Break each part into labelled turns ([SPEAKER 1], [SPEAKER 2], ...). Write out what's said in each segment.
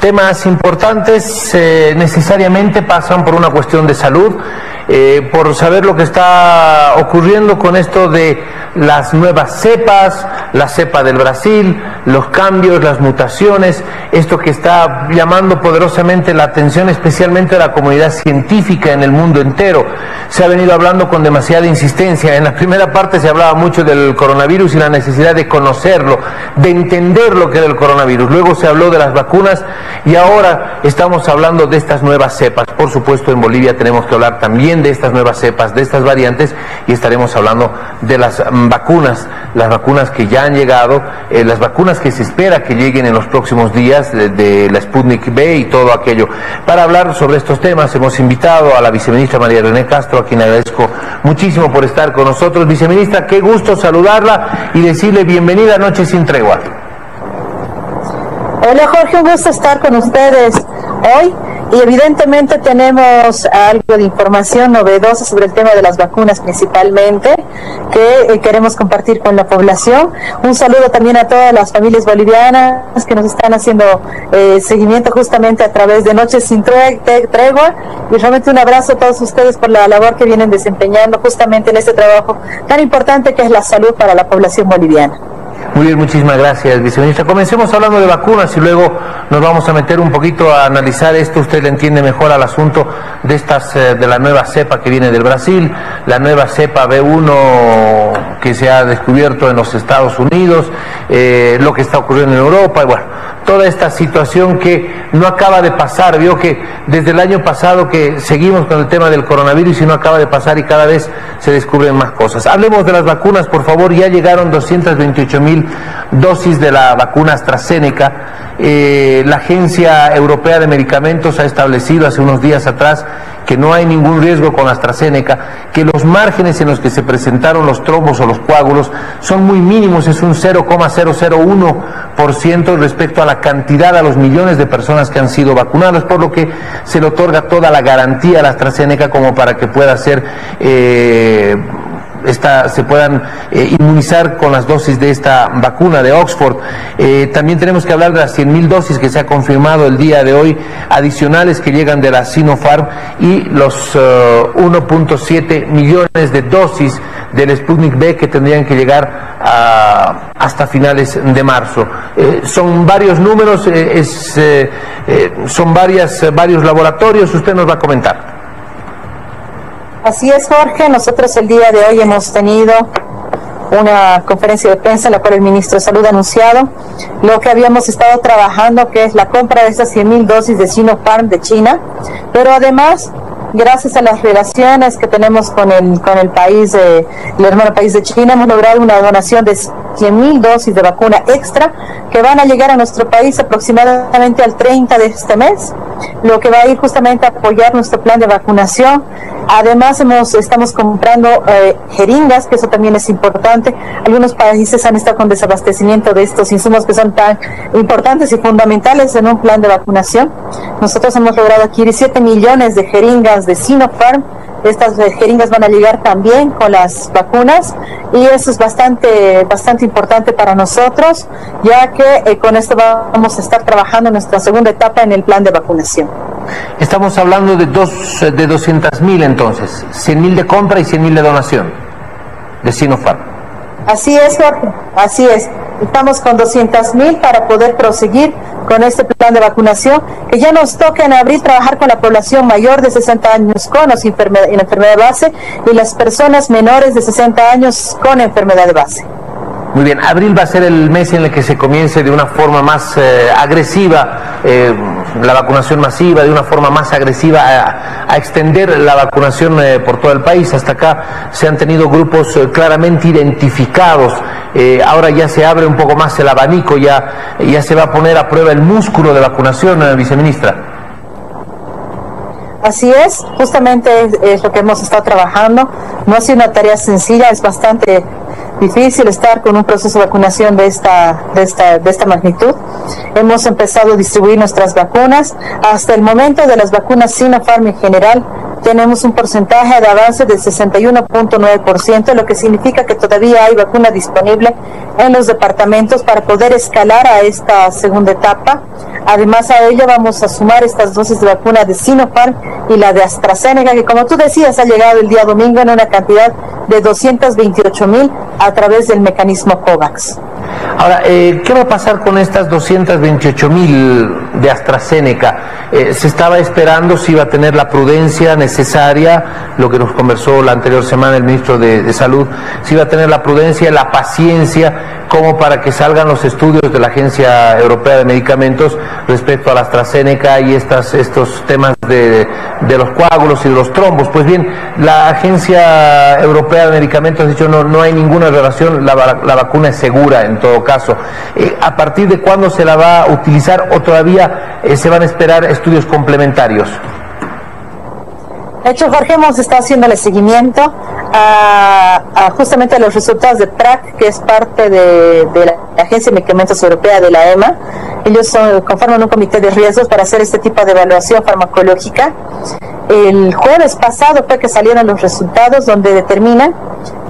[SPEAKER 1] temas importantes necesariamente pasan por una cuestión de salud, por saber lo que está ocurriendo con esto de las nuevas cepas, la cepa del Brasil, los cambios, las mutaciones, esto que está llamando poderosamente la atención especialmente de la comunidad científica en el mundo entero. Se ha venido hablando con demasiada insistencia. En la primera parte se hablaba mucho del coronavirus y la necesidad de conocerlo, de entender lo que era el coronavirus. Luego se habló de las vacunas y ahora estamos hablando de estas nuevas cepas. Por supuesto, en Bolivia tenemos que hablar también de estas nuevas cepas, de estas variantes, y estaremos hablando de las vacunas que ya han llegado, las vacunas que se espera que lleguen en los próximos días, de la Sputnik V y todo aquello. Para hablar sobre estos temas hemos invitado a la viceministra María René Castro, a quien agradezco muchísimo por estar con nosotros. Viceministra, qué gusto saludarla y decirle bienvenida a Noche Sin Tregua.
[SPEAKER 2] Hola Jorge, un gusto estar con ustedes hoy. Y evidentemente tenemos algo de información novedosa sobre el tema de las vacunas principalmente, que queremos compartir con la población. Un saludo también a todas las familias bolivianas que nos están haciendo seguimiento justamente a través de Noches Sin Tregua, y realmente un abrazo a todos ustedes por la labor que vienen desempeñando justamente en este trabajo tan importante que es la salud para la población boliviana.
[SPEAKER 1] Muy bien, muchísimas gracias, viceministra. Comencemos hablando de vacunas y luego nos vamos a meter un poquito a analizar esto. Usted le entiende mejor al asunto de la nueva cepa que viene del Brasil, la nueva cepa B1 que se ha descubierto en los Estados Unidos, lo que está ocurriendo en Europa, y bueno, toda esta situación que no acaba de pasar. Vio que desde el año pasado que seguimos con el tema del coronavirus y no acaba de pasar, y cada vez se descubren más cosas. Hablemos de las vacunas, por favor. Ya llegaron 228.000 dosis de la vacuna AstraZeneca. La Agencia Europea de Medicamentos ha establecido hace unos días atrás que no hay ningún riesgo con AstraZeneca, que los márgenes en los que se presentaron los trombos o los coágulos son muy mínimos, es un 0,001% respecto a la cantidad, a los millones de personas que han sido vacunadas, por lo que se le otorga toda la garantía a la AstraZeneca como para que pueda ser se puedan inmunizar con las dosis de esta vacuna de Oxford. También tenemos que hablar de las 100.000 dosis que se ha confirmado el día de hoy, adicionales que llegan de la Sinopharm, y los 1.7 millones de dosis del Sputnik V que tendrían que llegar hasta finales de marzo. Son varios números, son varios laboratorios. Usted nos va a comentar.
[SPEAKER 2] Así es, Jorge. Nosotros el día de hoy hemos tenido una conferencia de prensa en la cual el ministro de Salud ha anunciado lo que habíamos estado trabajando, que es la compra de esas 100.000 dosis de Sinopharm de China, pero además, gracias a las relaciones que tenemos con el país, el hermano país de China, hemos logrado una donación de 100.000 dosis de vacuna extra que van a llegar a nuestro país aproximadamente al 30 de este mes, lo que va a ir justamente a apoyar nuestro plan de vacunación. Además estamos comprando jeringas, que eso también es importante. Algunos países han estado con desabastecimiento de estos insumos que son tan importantes y fundamentales en un plan de vacunación. Nosotros hemos logrado adquirir 7 millones de jeringas de Sinopharm. Estas jeringas van a llegar también con las vacunas, y eso es bastante importante para nosotros, ya que con esto vamos a estar trabajando en nuestra segunda etapa en el plan de vacunación.
[SPEAKER 1] Estamos hablando de 200.000 entonces, 100.000 de compra y 100.000 de donación de Sinopharm.
[SPEAKER 2] Así es, Jorge, así es. Estamos con 200.000 para poder proseguir con este plan de vacunación, que ya nos toca en abril trabajar con la población mayor de 60 años con enfermedad de base, y las personas menores de 60 años con enfermedad de base.
[SPEAKER 1] Muy bien, abril va a ser el mes en el que se comience de una forma más agresiva la vacunación masiva, de una forma más agresiva a extender la vacunación por todo el país. Hasta acá se han tenido grupos claramente identificados. Ahora ya se abre un poco más el abanico, ya se va a poner a prueba el músculo de vacunación, viceministra.
[SPEAKER 2] Así es, justamente es lo que hemos estado trabajando. No ha sido una tarea sencilla, es bastante difícil estar con un proceso de vacunación de esta magnitud. Hemos empezado a distribuir nuestras vacunas. Hasta el momento de las vacunas Sinopharm en general, tenemos un porcentaje de avance del 61.9%, lo que significa que todavía hay vacuna disponible en los departamentos para poder escalar a esta segunda etapa. Además a ello vamos a sumar estas dosis de vacuna de Sinopharm y la de AstraZeneca, que como tú decías ha llegado el día domingo en una cantidad de 228,000 a través del mecanismo COVAX.
[SPEAKER 1] Ahora, ¿qué va a pasar con estas 228,000 de AstraZeneca? Se estaba esperando si iba a tener la prudencia necesaria, lo que nos conversó la anterior semana el ministro de Salud, si iba a tener la prudencia, la paciencia, como para que salgan los estudios de la Agencia Europea de Medicamentos respecto a la AstraZeneca y estos temas de los coágulos y de los trombos. Pues bien, la Agencia Europea de Medicamentos ha dicho no hay ninguna relación, la vacuna es segura en todo caso. ¿A partir de cuándo se la va a utilizar o todavía se van a esperar estudios complementarios?
[SPEAKER 2] De hecho, Jorge, hemos estado haciéndole seguimiento a justamente los resultados de PRAC, que es parte de la Agencia de Medicamentos Europea, de la EMA. Ellos conforman un comité de riesgos para hacer este tipo de evaluación farmacológica. El jueves pasado fue que salieron los resultados donde determinan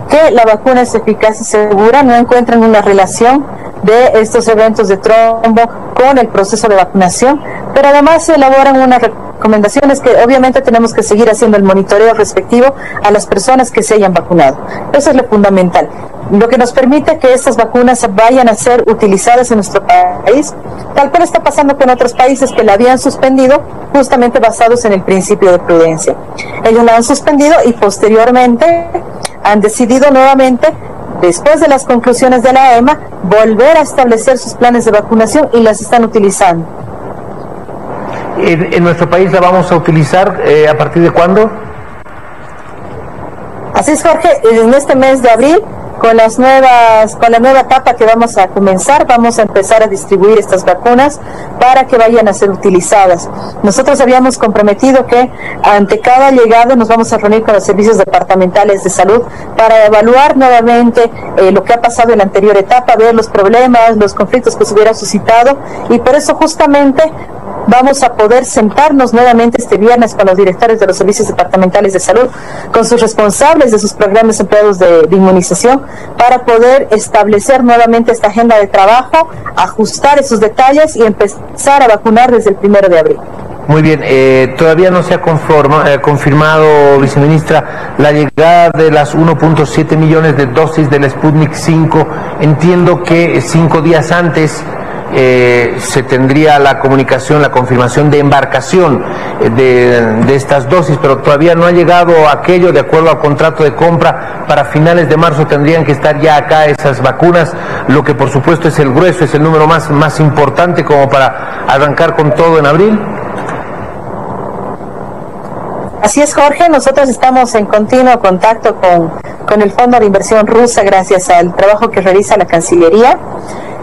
[SPEAKER 2] que la vacuna es eficaz y segura, no encuentran una relación de estos eventos de trombo con el proceso de vacunación, pero además se elaboran unas recomendaciones que obviamente tenemos que seguir haciendo el monitoreo respectivo a las personas que se hayan vacunado. Eso es lo fundamental, lo que nos permite que estas vacunas vayan a ser utilizadas en nuestro país, tal cual está pasando con otros países que la habían suspendido justamente basados en el principio de prudencia. Ellos la han suspendido y posteriormente han decidido nuevamente, después de las conclusiones de la EMA, volver a establecer sus planes de vacunación y las están utilizando.
[SPEAKER 1] ¿En nuestro país la vamos a utilizar a partir de cuándo?
[SPEAKER 2] Así es, Jorge, en este mes de abril, con la nueva etapa que vamos a comenzar, vamos a empezar a distribuir estas vacunas para que vayan a ser utilizadas. Nosotros habíamos comprometido que ante cada llegada nos vamos a reunir con los servicios departamentales de salud para evaluar nuevamente lo que ha pasado en la anterior etapa, ver los problemas, los conflictos que se hubieran suscitado, y por eso justamente vamos a poder sentarnos nuevamente este viernes con los directores de los servicios departamentales de salud, con sus responsables de sus programas empleados de inmunización, para poder establecer nuevamente esta agenda de trabajo, ajustar esos detalles y empezar a vacunar desde el 1 de abril.
[SPEAKER 1] Muy bien, todavía no se ha confirmado, viceministra, la llegada de las 1.7 millones de dosis del Sputnik 5. Entiendo que 5 días antes se tendría la comunicación, la confirmación de embarcación de estas dosis, pero todavía no ha llegado aquello. De acuerdo al contrato de compra, para finales de marzo tendrían que estar ya acá esas vacunas, lo que por supuesto es el grueso, es el número más importante como para arrancar con todo en abril.
[SPEAKER 2] Así es, Jorge, nosotros estamos en continuo contacto con el Fondo de Inversión Rusa gracias al trabajo que realiza la Cancillería.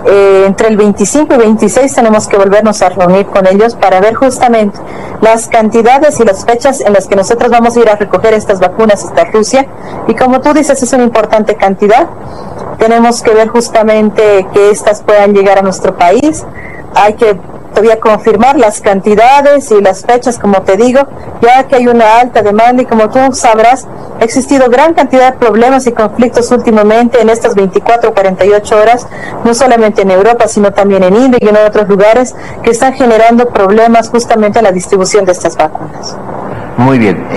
[SPEAKER 2] Entre el 25 y 26 tenemos que volvernos a reunir con ellos para ver justamente las cantidades y las fechas en las que nosotros vamos a ir a recoger estas vacunas hasta Rusia, y como tú dices es una importante cantidad. Tenemos que ver justamente que estas puedan llegar a nuestro país. Hay que todavía confirmar las cantidades y las fechas, como te digo, ya que hay una alta demanda y como tú sabrás, ha existido gran cantidad de problemas y conflictos últimamente en estas 24 o 48 horas, no solamente en Europa, sino también en India y en otros lugares que están generando problemas justamente en la distribución de estas vacunas.
[SPEAKER 1] Muy bien,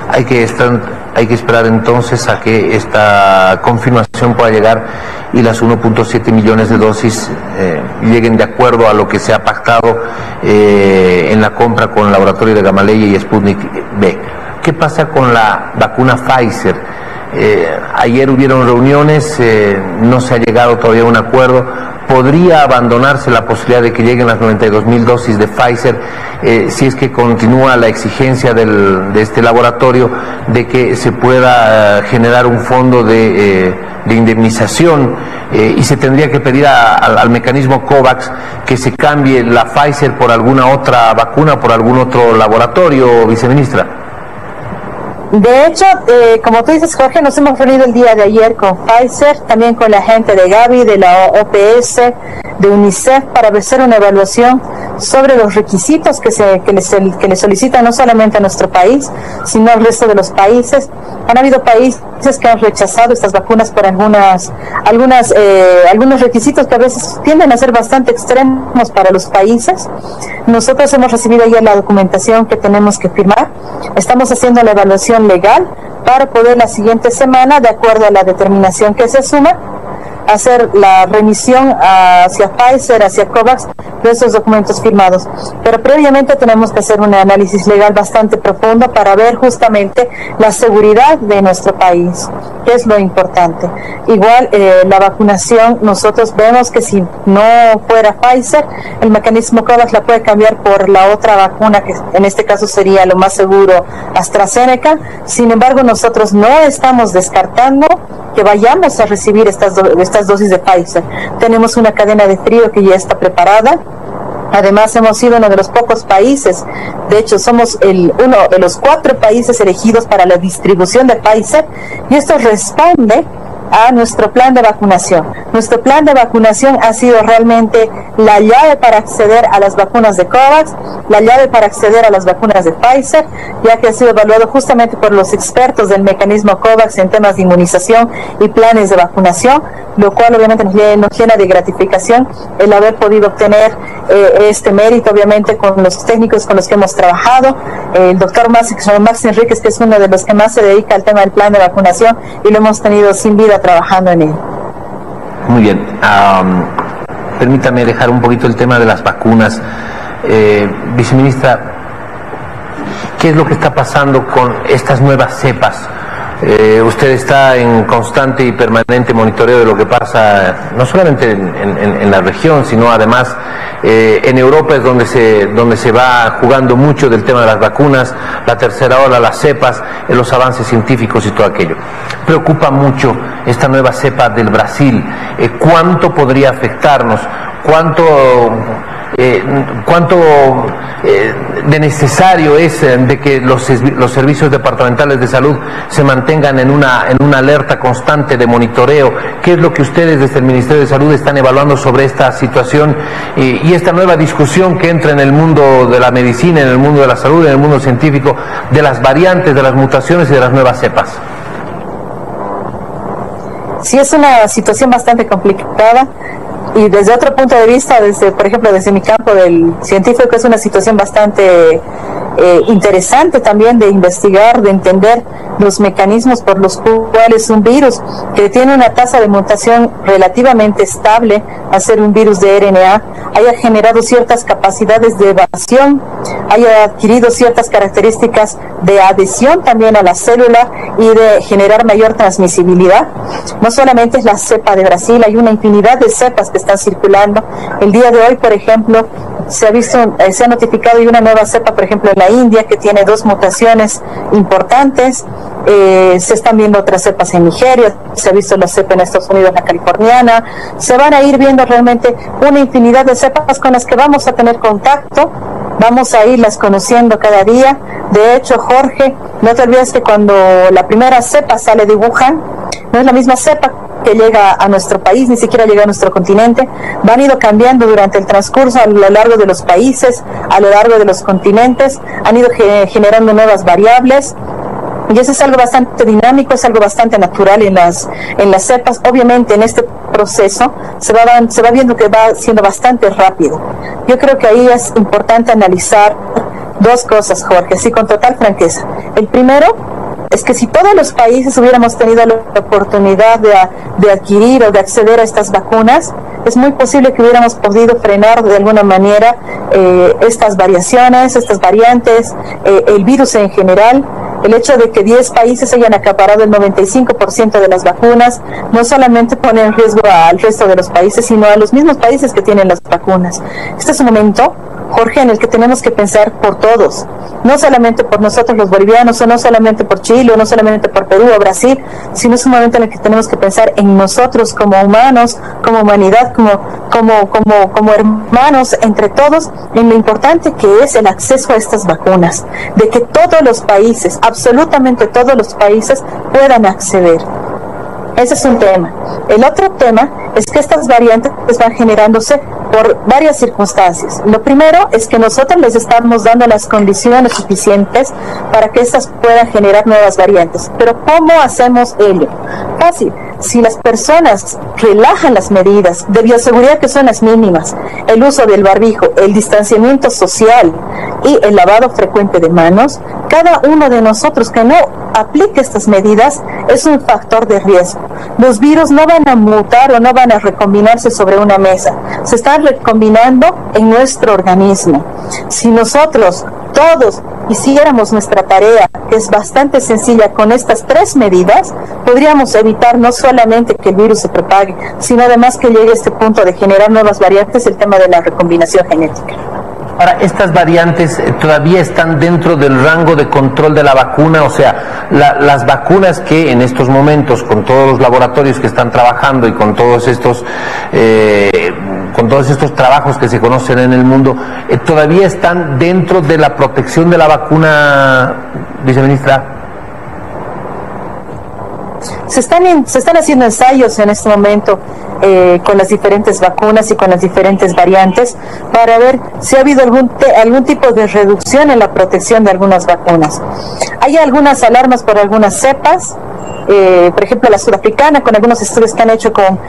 [SPEAKER 1] hay que esperar entonces a que esta confirmación pueda llegar y las 1.7 millones de dosis lleguen de acuerdo a lo que se ha pactado en la compra con el laboratorio de Gamaleya y Sputnik V. ¿Qué pasa con la vacuna Pfizer? Ayer hubieron reuniones, no se ha llegado todavía a un acuerdo. ¿Podría abandonarse la posibilidad de que lleguen las 92,000 dosis de Pfizer si es que continúa la exigencia de este laboratorio de que se pueda generar un fondo de indemnización y se tendría que pedir al mecanismo COVAX que se cambie la Pfizer por alguna otra vacuna, por algún otro laboratorio, viceministra?
[SPEAKER 2] De hecho, como tú dices, Jorge, nos hemos reunido el día de ayer con Pfizer, también con la gente de Gavi, de la OPS, de UNICEF, para hacer una evaluación sobre los requisitos que le solicitan no solamente a nuestro país, sino al resto de los países. Han habido países que han rechazado estas vacunas por algunos requisitos que a veces tienden a ser bastante extremos para los países. Nosotros hemos recibido ya la documentación que tenemos que firmar. Estamos haciendo la evaluación legal para poder la siguiente semana, de acuerdo a la determinación que se asuma, hacer la remisión hacia Pfizer, hacia COVAX, de esos documentos firmados. Pero previamente tenemos que hacer un análisis legal bastante profundo para ver justamente la seguridad de nuestro país, que es lo importante. Igual la vacunación, nosotros vemos que si no fuera Pfizer, el mecanismo COVAX la puede cambiar por la otra vacuna, que en este caso sería lo más seguro, AstraZeneca. Sin embargo, nosotros no estamos descartando que vayamos a recibir estas dosis de Pfizer. Tenemos una cadena de frío que ya está preparada. Además, hemos sido uno de los pocos países, de hecho somos uno de los 4 países elegidos para la distribución de Pfizer, y esto responde a nuestro plan de vacunación. Nuestro plan de vacunación ha sido realmente la llave para acceder a las vacunas de COVAX, la llave para acceder a las vacunas de Pfizer, ya que ha sido evaluado justamente por los expertos del mecanismo COVAX en temas de inmunización y planes de vacunación, lo cual obviamente nos llena de gratificación el haber podido obtener este mérito, obviamente con los técnicos con los que hemos trabajado, el doctor Max Enríquez, que es uno de los que más se dedica al tema del plan de vacunación, y lo hemos tenido sin vida trabajando en él.
[SPEAKER 1] Muy bien. Permítame dejar un poquito el tema de las vacunas. Viceministra, ¿qué es lo que está pasando con estas nuevas cepas? Usted está en constante y permanente monitoreo de lo que pasa, no solamente en la región, sino además en Europa, es donde se va jugando mucho del tema de las vacunas, la tercera ola, las cepas, los avances científicos y todo aquello. Preocupa mucho esta nueva cepa del Brasil. ¿Cuánto podría afectarnos? ¿Cuánto de necesario es de que los servicios departamentales de salud se mantengan en una alerta constante de monitoreo? ¿Qué es lo que ustedes desde el Ministerio de Salud están evaluando sobre esta situación y esta nueva discusión que entra en el mundo de la medicina, en el mundo de la salud, en el mundo científico, de las variantes, de las mutaciones y de las nuevas cepas?
[SPEAKER 2] Sí, es una situación bastante complicada. Y desde otro punto de vista, por ejemplo, desde mi campo del científico, es una situación bastante interesante también de investigar, de entender los mecanismos por los cuales un virus que tiene una tasa de mutación relativamente estable, a ser un virus de RNA, haya generado ciertas capacidades de evasión, haya adquirido ciertas características de adhesión también a la célula y de generar mayor transmisibilidad. No solamente es la cepa de Brasil, hay una infinidad de cepas que están circulando. El día de hoy, por ejemplo, se ha notificado y una nueva cepa, por ejemplo, en la India, que tiene 2 mutaciones importantes. Se están viendo otras cepas en Nigeria, se ha visto la cepa en Estados Unidos, la californiana. Se van a ir viendo realmente una infinidad de cepas con las que vamos a tener contacto, vamos a irlas conociendo cada día. De hecho, Jorge, no te olvides que cuando la primera cepa sale de Wuhan, no es la misma cepa que llega a nuestro país, ni siquiera llega a nuestro continente. Van ido cambiando durante el transcurso a lo largo de los países, a lo largo de los continentes, han ido generando nuevas variables. Y eso es algo bastante dinámico, es algo bastante natural en las cepas. Obviamente en este proceso se va viendo que va siendo bastante rápido. Yo creo que ahí es importante analizar 2 cosas, Jorge, así con total franqueza. El primero es que si todos los países hubiéramos tenido la oportunidad de adquirir o de acceder a estas vacunas, es muy posible que hubiéramos podido frenar de alguna manera estas variaciones, estas variantes, el virus en general. El hecho de que 10 países hayan acaparado el 95% de las vacunas no solamente pone en riesgo al resto de los países, sino a los mismos países que tienen las vacunas. Este es un momento Jorge, en el que tenemos que pensar por todos, no solamente por nosotros los bolivianos, o no solamente por Chile, o no solamente por Perú o Brasil, sino es un momento en el que tenemos que pensar en nosotros como humanos, como humanidad, como hermanos, entre todos, en lo importante que es el acceso a estas vacunas, de que todos los países, absolutamente todos los países, puedan acceder. Ese es un tema. El otro tema es que estas variantes van generándose por varias circunstancias. Lo primero es que nosotros les estamos dando las condiciones suficientes para que estas puedan generar nuevas variantes. Pero ¿cómo hacemos ello? Fácil. Si las personas relajan las medidas de bioseguridad, que son las mínimas, el uso del barbijo, el distanciamiento social y el lavado frecuente de manos, cada uno de nosotros que no aplique estas medidas es un factor de riesgo. Los virus no van a mutar o no van a recombinarse sobre una mesa, se están recombinando en nuestro organismo. Si nosotros todos hiciéramos nuestra tarea, que es bastante sencilla, con estas 3 medidas, podríamos evitar no solamente que el virus se propague, sino además que llegue a este punto de generar nuevas variantes, el tema de la recombinación genética.
[SPEAKER 1] Ahora, ¿estas variantes todavía están dentro del rango de control de la vacuna? O sea, las vacunas que en estos momentos, con todos los laboratorios que están trabajando y con todos estos trabajos que se conocen en el mundo, ¿todavía están dentro de la protección de la vacuna, viceministra?
[SPEAKER 2] Se están haciendo ensayos en este momento con las diferentes vacunas y con las diferentes variantes para ver si ha habido algún tipo de reducción en la protección de algunas vacunas. Hay algunas alarmas por algunas cepas, por ejemplo la sudafricana, con algunos estudios que han hecho con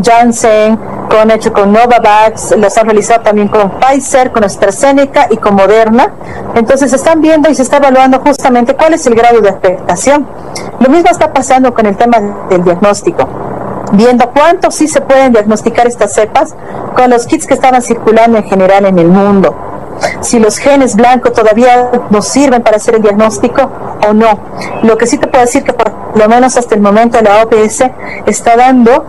[SPEAKER 2] Janssen, han hecho con Novavax, los han realizado también con Pfizer, con AstraZeneca y con Moderna. Entonces se están viendo y se está evaluando justamente cuál es el grado de afectación. Lo mismo está pasando con el tema del diagnóstico, viendo cuánto sí se pueden diagnosticar estas cepas con los kits que estaban circulando en general en el mundo. Si los genes blancos todavía nos sirven para hacer el diagnóstico o no. Lo que sí te puedo decir que por lo menos hasta el momento la OPS está dando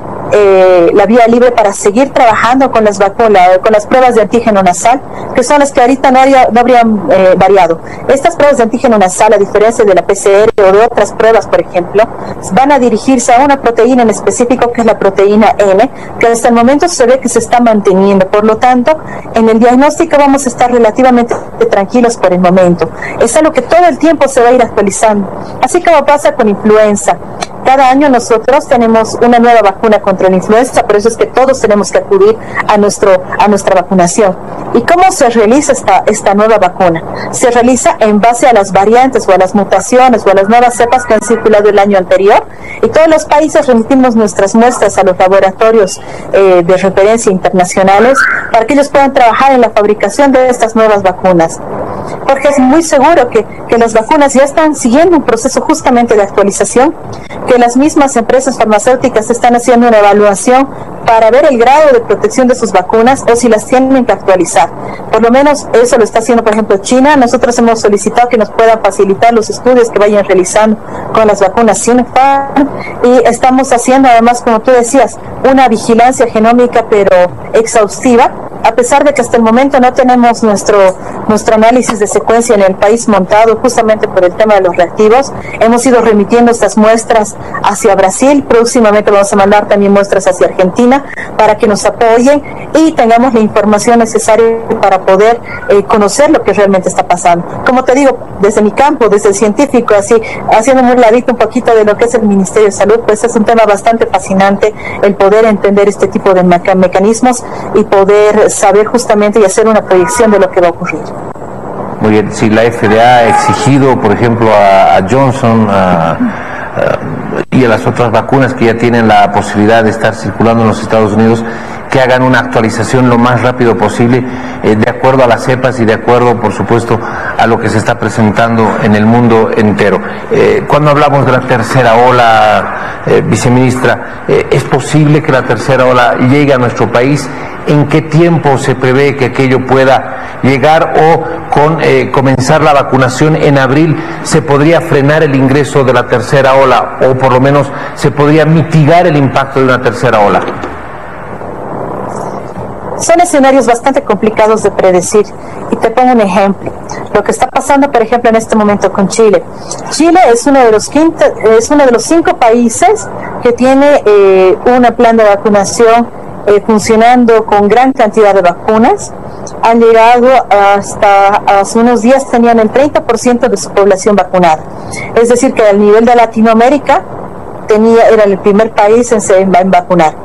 [SPEAKER 2] la vía libre para seguir trabajando con las vacunas, con las pruebas de antígeno nasal, que son las que ahorita no habrían variado. Estas pruebas de antígeno nasal, a diferencia de la PCR o de otras pruebas, por ejemplo, van a dirigirse a una proteína en específico, que es la proteína N, que hasta el momento se ve que se está manteniendo. Por lo tanto, en el diagnóstico vamos a estar relativamente tranquilos por el momento. Es algo que todo el tiempo se va a ir actualizando. Así como pasa con influenza. Cada año nosotros tenemos una nueva vacuna contra la influenza, por eso es que todos tenemos que acudir a nuestra vacunación. ¿Y cómo se realiza esta nueva vacuna? Se realiza en base a las variantes o a las mutaciones o a las nuevas cepas que han circulado el año anterior, y todos los países remitimos nuestras muestras a los laboratorios de referencia internacionales para que ellos puedan trabajar en la fabricación de estas nuevas vacunas. Porque es muy seguro que las vacunas ya están siguiendo un proceso justamente de actualización, que las mismas empresas farmacéuticas están haciendo una evaluación para ver el grado de protección de sus vacunas o si las tienen que actualizar. Por lo menos eso lo está haciendo, por ejemplo, China. Nosotros hemos solicitado que nos puedan facilitar los estudios que vayan realizando con las vacunas Sinopharm, y estamos haciendo además, como tú decías, una vigilancia genómica pero exhaustiva, a pesar de que hasta el momento no tenemos nuestro análisis de secuencia en el país montado justamente por el tema de los reactivos. Hemos ido remitiendo estas muestras hacia Brasil, próximamente vamos a mandar también muestras hacia Argentina para que nos apoyen y tengamos la información necesaria para poder conocer lo que realmente está pasando. Como te digo, desde mi campo, desde el científico, así haciéndome un ladito un poquito de lo que es el Ministerio de Salud, pues es un tema bastante fascinante el poder entender este tipo de mecanismos y poder saber justamente y hacer una proyección de lo que va a ocurrir.
[SPEAKER 1] Muy bien, si la FDA ha exigido, por ejemplo, a Johnson y a las otras vacunas que ya tienen la posibilidad de estar circulando en los Estados Unidos, que hagan una actualización lo más rápido posible, de acuerdo a las cepas y de acuerdo, por supuesto, a lo que se está presentando en el mundo entero. Cuando hablamos de la tercera ola, viceministra, ¿es posible que la tercera ola llegue a nuestro país? ¿En qué tiempo se prevé que aquello pueda llegar, o con comenzar la vacunación en abril se podría frenar el ingreso de la tercera ola, o por lo menos se podría mitigar el impacto de una tercera ola?
[SPEAKER 2] son escenarios bastante complicados de predecir. Y te pongo un ejemplo. Lo que está pasando, por ejemplo, en este momento con Chile. Chile es uno de los 5 países que tiene un plan de vacunación funcionando con gran cantidad de vacunas. Han llegado hasta hace unos días, tenían el 30% de su población vacunada. Es decir, que al nivel de Latinoamérica era el primer país en vacunar.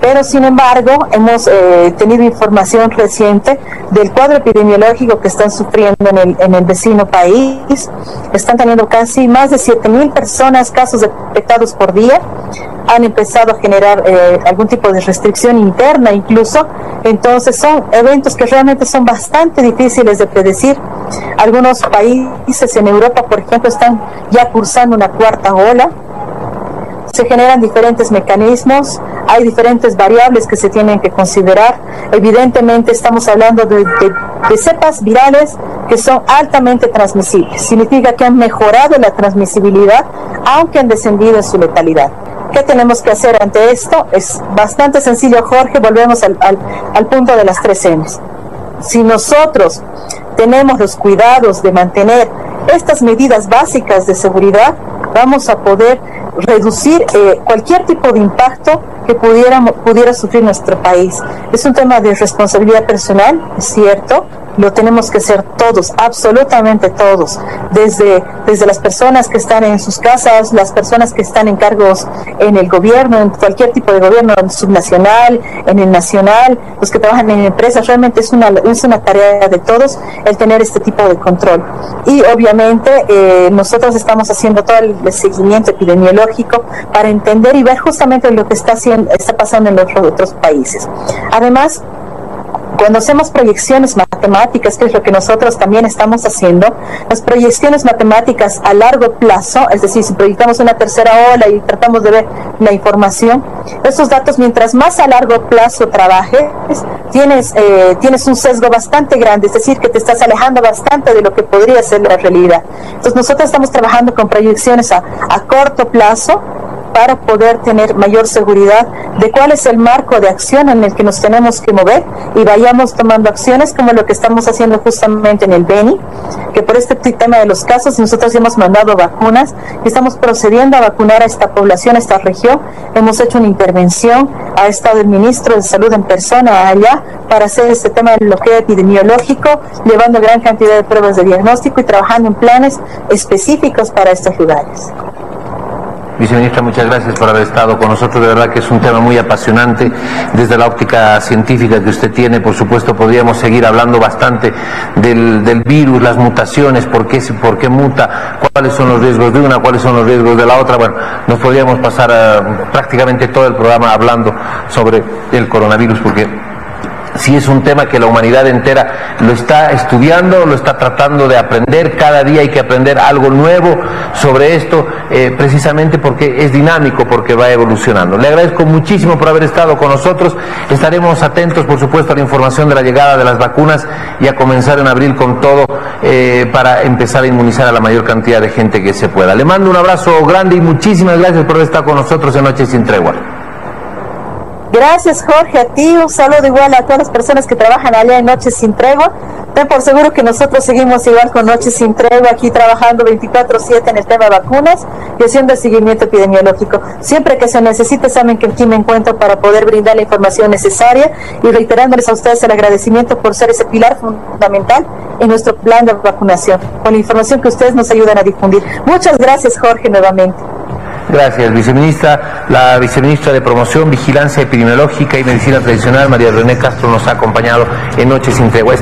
[SPEAKER 2] Pero sin embargo hemos tenido información reciente del cuadro epidemiológico que están sufriendo en el vecino país. Están teniendo casi más de 7,000 personas, casos detectados por día. Han empezado a generar algún tipo de restricción interna incluso. Entonces son eventos que realmente son bastante difíciles de predecir. Algunos países en Europa, por ejemplo, están ya cursando una cuarta ola. Se generan diferentes mecanismos, hay diferentes variables que se tienen que considerar. Evidentemente estamos hablando de cepas virales que son altamente transmisibles. Significa que han mejorado la transmisibilidad, aunque han descendido en su letalidad. ¿Qué tenemos que hacer ante esto? Es bastante sencillo, Jorge, volvemos al punto de las 3 M's. Si nosotros tenemos los cuidados de mantener estas medidas básicas de seguridad, vamos a poder reducir cualquier tipo de impacto que pudiera sufrir nuestro país. Es un tema de responsabilidad personal, es cierto, lo tenemos que hacer todos, absolutamente todos, desde las personas que están en sus casas, las personas que están en cargos en el gobierno, en cualquier tipo de gobierno, en el subnacional, en el nacional, los que trabajan en empresas. Realmente es una tarea de todos el tener este tipo de control. Y obviamente nosotros estamos haciendo todo el seguimiento epidemiológico para entender y ver justamente lo que está pasando en los otros países. Además, cuando hacemos proyecciones matemáticas, que es lo que nosotros también estamos haciendo, las proyecciones matemáticas a largo plazo, es decir, si proyectamos una tercera ola y tratamos de ver la información, esos datos, mientras más a largo plazo trabajes, tienes un sesgo bastante grande, es decir, que te estás alejando bastante de lo que podría ser la realidad. Entonces nosotros estamos trabajando con proyecciones a corto plazo, para poder tener mayor seguridad de cuál es el marco de acción en el que nos tenemos que mover y vayamos tomando acciones como lo que estamos haciendo justamente en el Beni, que por este tema de los casos nosotros hemos mandado vacunas y estamos procediendo a vacunar a esta población, a esta región. Hemos hecho una intervención, ha estado el ministro de Salud en persona allá para hacer este tema del bloqueo epidemiológico, llevando gran cantidad de pruebas de diagnóstico y trabajando en planes específicos para estos lugares.
[SPEAKER 1] Viceministra, muchas gracias por haber estado con nosotros. De verdad que es un tema muy apasionante desde la óptica científica que usted tiene. Por supuesto, podríamos seguir hablando bastante del virus, las mutaciones, por qué muta, cuáles son los riesgos de una, cuáles son los riesgos de la otra. Bueno, nos podríamos pasar prácticamente todo el programa hablando sobre el coronavirus, porque sí es un tema que la humanidad entera lo está estudiando, lo está tratando de aprender. Cada día hay que aprender algo nuevo sobre esto, precisamente porque es dinámico, porque va evolucionando. Le agradezco muchísimo por haber estado con nosotros. Estaremos atentos, por supuesto, a la información de la llegada de las vacunas y a comenzar en abril con todo para empezar a inmunizar a la mayor cantidad de gente que se pueda. Le mando un abrazo grande y muchísimas gracias por haber estado con nosotros en Noche Sin Tregua.
[SPEAKER 2] Gracias, Jorge, a ti, un saludo igual a todas las personas que trabajan allá en Noches Sin Tregua. Ten por seguro que nosotros seguimos igual con Noches Sin Tregua, aquí trabajando 24/7 en el tema de vacunas y haciendo el seguimiento epidemiológico. Siempre que se necesite, saben que aquí me encuentro para poder brindar la información necesaria y reiterándoles a ustedes el agradecimiento por ser ese pilar fundamental en nuestro plan de vacunación, con la información que ustedes nos ayudan a difundir. Muchas gracias, Jorge, nuevamente.
[SPEAKER 1] Gracias, viceministra. La viceministra de Promoción, Vigilancia Epidemiológica y Medicina Tradicional, María René Castro, nos ha acompañado en Noche Sin Tregua.